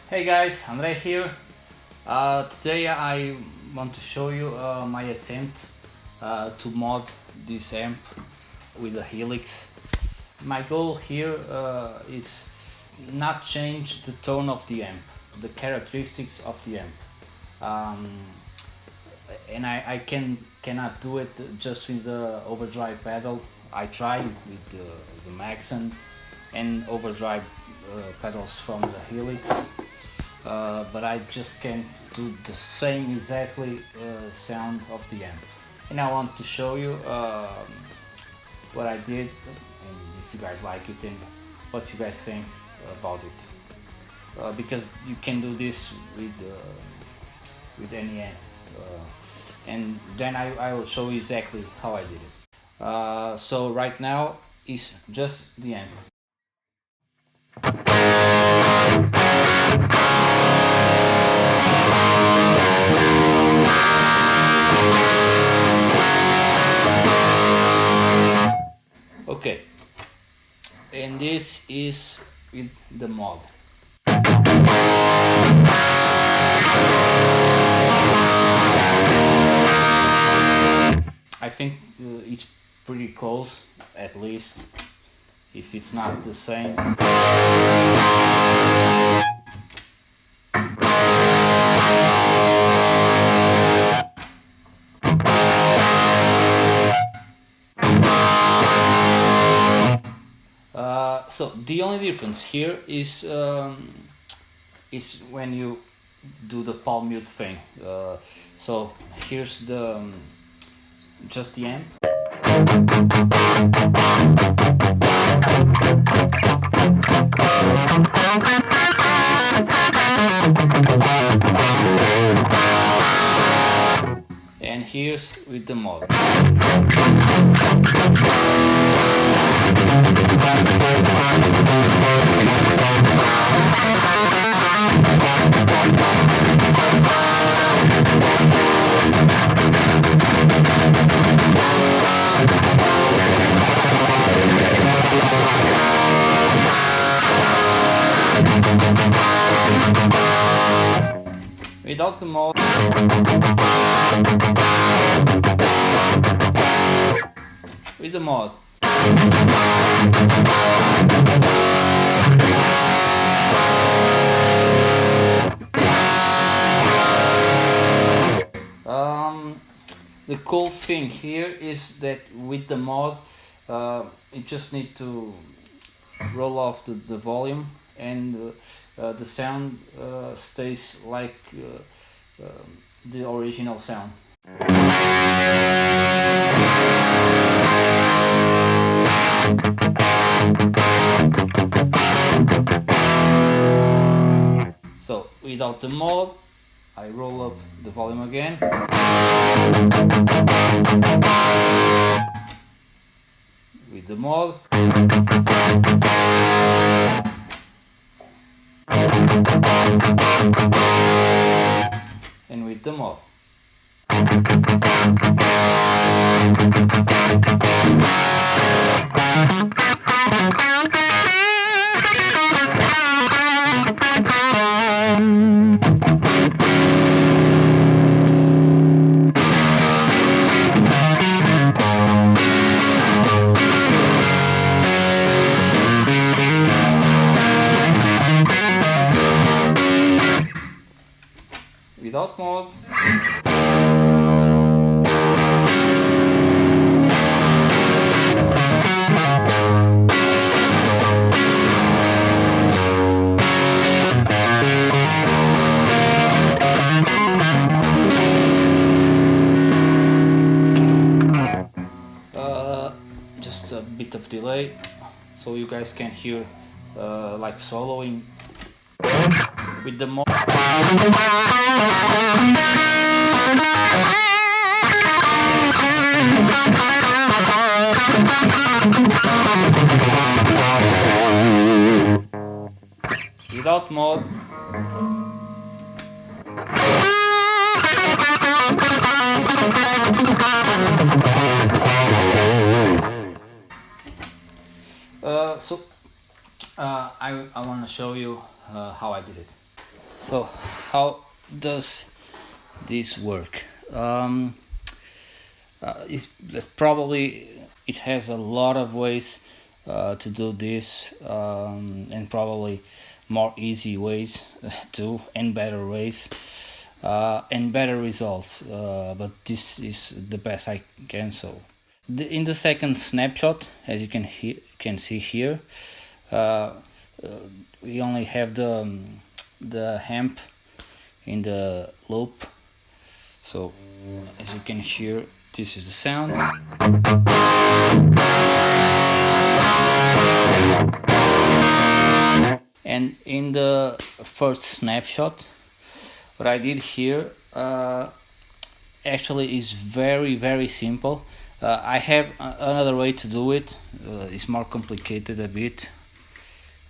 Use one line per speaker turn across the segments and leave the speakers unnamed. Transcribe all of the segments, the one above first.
Hey guys, Andre here. Today I want to show you my attempt to mod this amp with a Helix. My goal here is not change the tone of the amp, the characteristics of the amp. And I cannot do it just with the overdrive pedal. I try with the Maxon and overdrive pedals from the Helix. But I just can't do the same exactly sound of the amp. And I want to show you what I did, and if you guys like it and what you guys think about it. Because you can do this with any amp. And then I will show you exactly how I did it. So right now is just the amp. Okay, and this is with the mod. I think it's pretty close, at least, if it's not the same. So the only difference here is when you do the palm mute thing. So here's the just the amp. And here's with the mod. Without the mod, with the mod, the cool thing here is that with the mod, you just need to roll off the volume, and the sound stays like the original sound. So without the mod, I roll up the volume again. With the mod, and with the mod. Without mod, just a bit of delay, so you guys can hear like soloing with the mod. Without mod, I want to show you how I did it. So how does this work? It has a lot of ways to do this, and probably more easy ways too, and better ways, and better results. But this is the best I can. So, in the second snapshot, as you can see here, we only have the amp in the loop. So, as you can hear, this is the sound. And in the first snapshot, what I did here actually is very, very simple. I have another way to do it. It's more complicated a bit,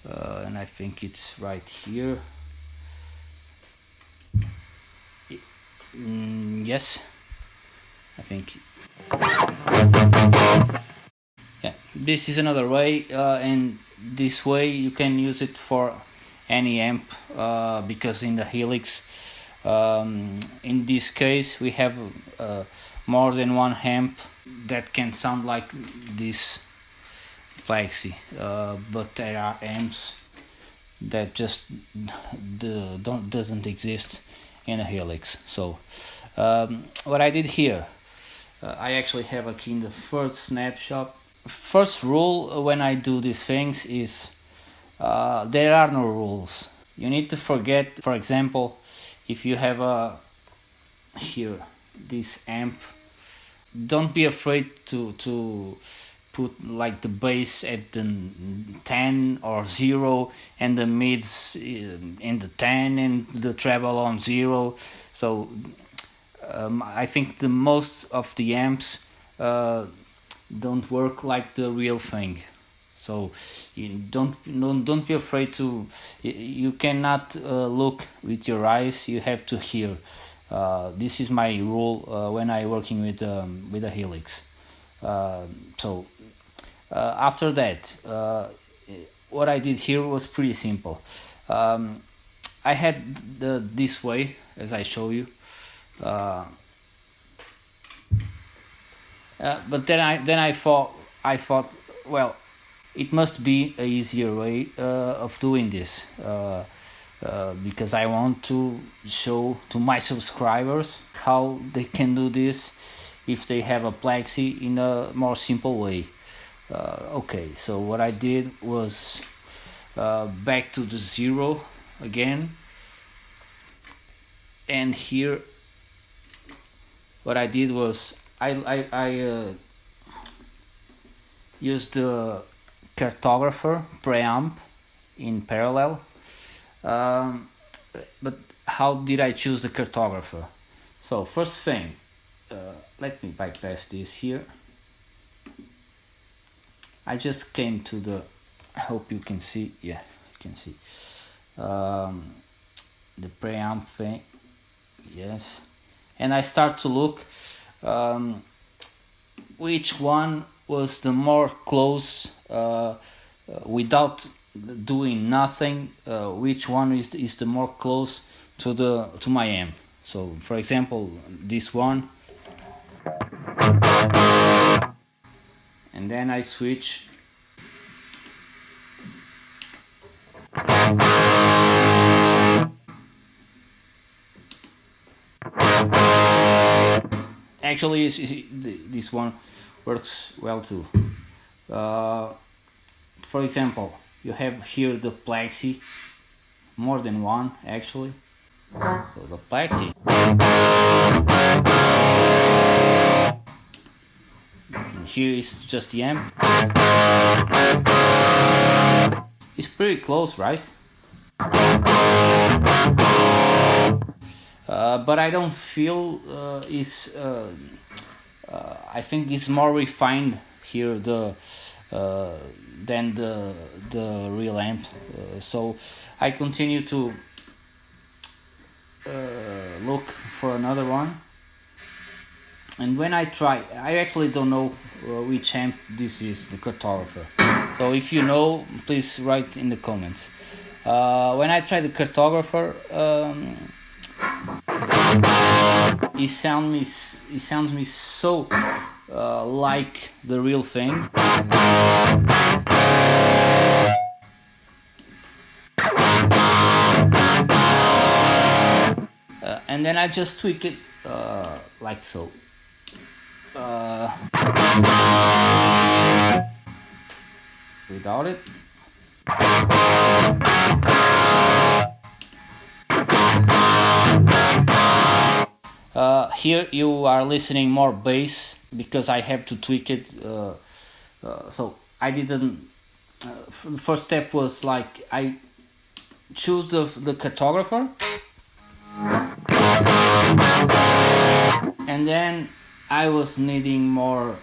and I think it's right here. Yes, I think. Yeah, this is another way, and this way you can use it for any amp, because in the Helix, in this case, we have more than one amp that can sound like this Plexi, but there are amps that just doesn't exist in a Helix. So what I did here, I actually have a key in the first snapshot. First rule when I do these things is there are no rules. You need to forget, for example, if you have here this amp, don't be afraid to put like the bass at the 10 or 0 and the mids in the 10 and the treble on 0. So I think the most of the amps don't work like the real thing. So you don't be afraid to. You cannot look with your eyes. You have to hear. This is my rule when I working with a Helix. So after that, what I did here was pretty simple. I had this way, as I show you. But then I thought, well, it must be a easier way of doing this, because I want to show to my subscribers how they can do this if they have a Plexi in a more simple way. Okay, so what I did was back to the 0 again, and here what I did was I used the cartographer preamp in parallel. But how did I choose the cartographer? So first thing, let me bypass this here. I just came to the, I hope you can see, yeah, you can see, the preamp thing, yes, and I start to look which one was the more close, without doing nothing, which one is the more close to my amp. So for example, this one, and then I switch. Actually, this one works well too. For example, you have here the Plexi, more than one actually. So the Plexi, and here is just the amp. It's pretty close, right? But I don't feel I think it's more refined here than the real amp. So I continue to look for another one, and when I try, I actually don't know which amp this is, the cartographer. So if you know, please write in the comments. When I tried the cartographer, it sounds me so like the real thing. And then I just tweak it like so. Without it. Here you are listening more bass because I have to tweak it. So I didn't. The first step was like I choose the cartographer, and then I was needing more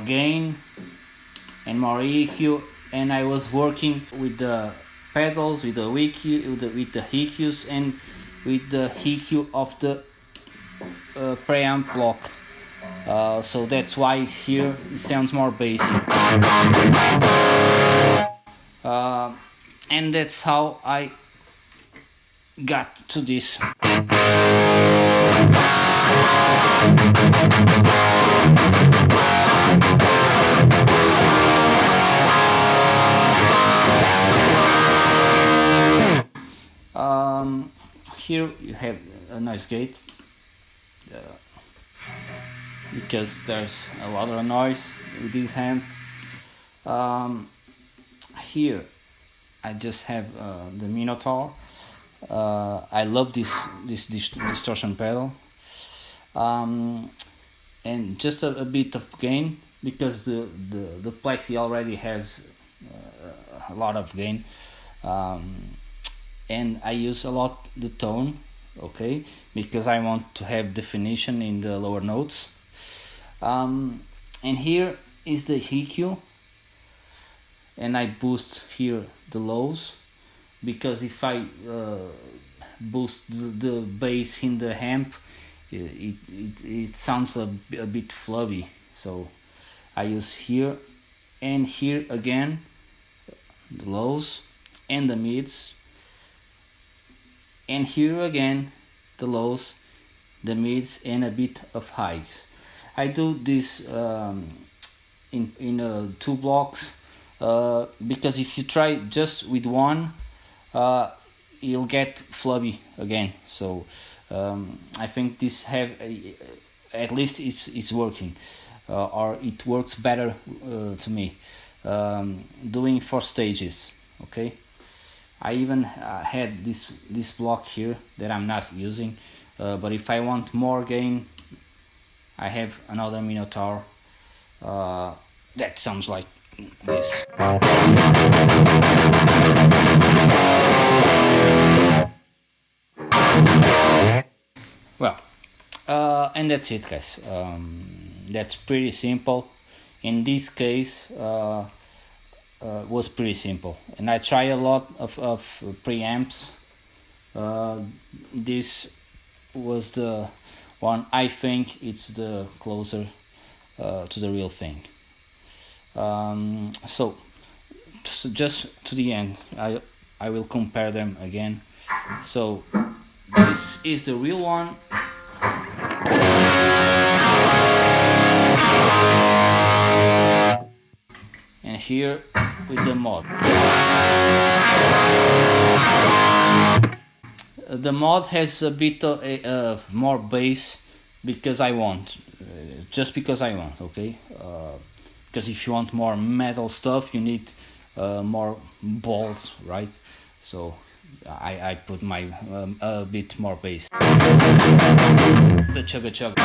gain and more EQ, and I was working with the pedals, with the EQ, with the EQs, and with the EQ of the preamp block. So that's why here it sounds more bassy. And that's how I got to this. Here you have a noise gate because there's a lot of noise with this amp. Here I just have the Minotaur. I love this distortion pedal, and just a bit of gain because the Plexi already has a lot of gain. And I use a lot the tone, okay, because I want to have definition in the lower notes. And here is the EQ, and I boost here the lows, because if I boost the bass in the amp, it sounds a bit flubby. So I use here and here again the lows and the mids, and here again the lows, the mids, and a bit of highs. I do this in 2 blocks because if you try just with one, you'll get flubby again. So I think this have at least it's working, or it works better to me, doing 4 stages. Okay. I even had this block here that I'm not using, but if I want more gain, I have another Minotaur that sounds like this. Well, and that's it, guys. That's pretty simple. In this case, was pretty simple, and I try a lot of preamps. This was the one I think it's the closer to the real thing. So just to the end, I will compare them again. So this is the real one. And here with the mod. The mod has a bit of more bass because I want, just because I want, okay? Because if you want more metal stuff, you need more balls, right? So I put my a bit more bass. The chugga chugga.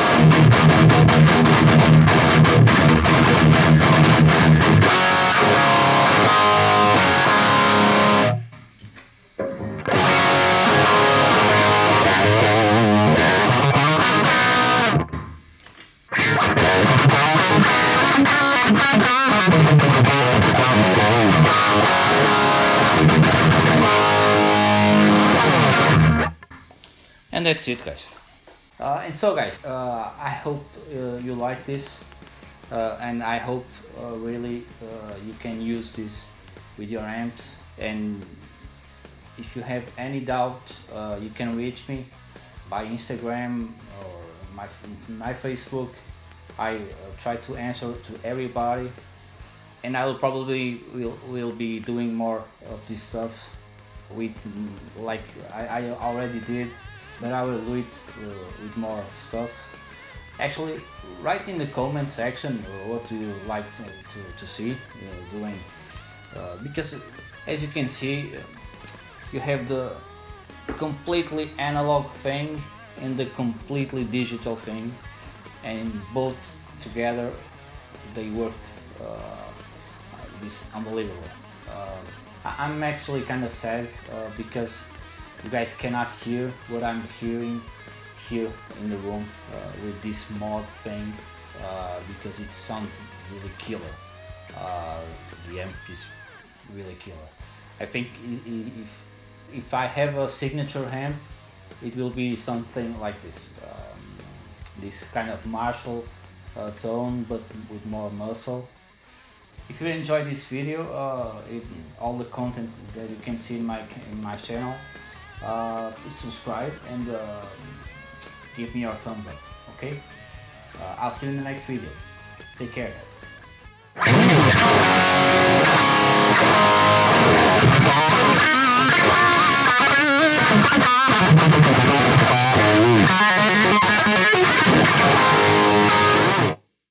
And that's it, guys. And so, guys, I hope you like this, and I hope really you can use this with your amps. And if you have any doubt, you can reach me by Instagram or my Facebook. I try to answer to everybody, and I will probably will be doing more of this stuff with, like I already did, but I will do it with more stuff. Actually, write in the comment section what do you like to see doing, because as you can see, you have the completely analog thing and the completely digital thing, and both together they work. This unbelievable. I'm actually kind of sad because you guys cannot hear what I'm hearing here in the room with this mod thing, because it sounds really killer. The amp is really killer. I think if I have a signature amp, it will be something like this. This kind of Marshall tone, but with more muscle. If you enjoyed this video, all the content that you can see in my channel, please subscribe and give me your thumbs up. Okay? I'll see you in the next video. Take care, guys.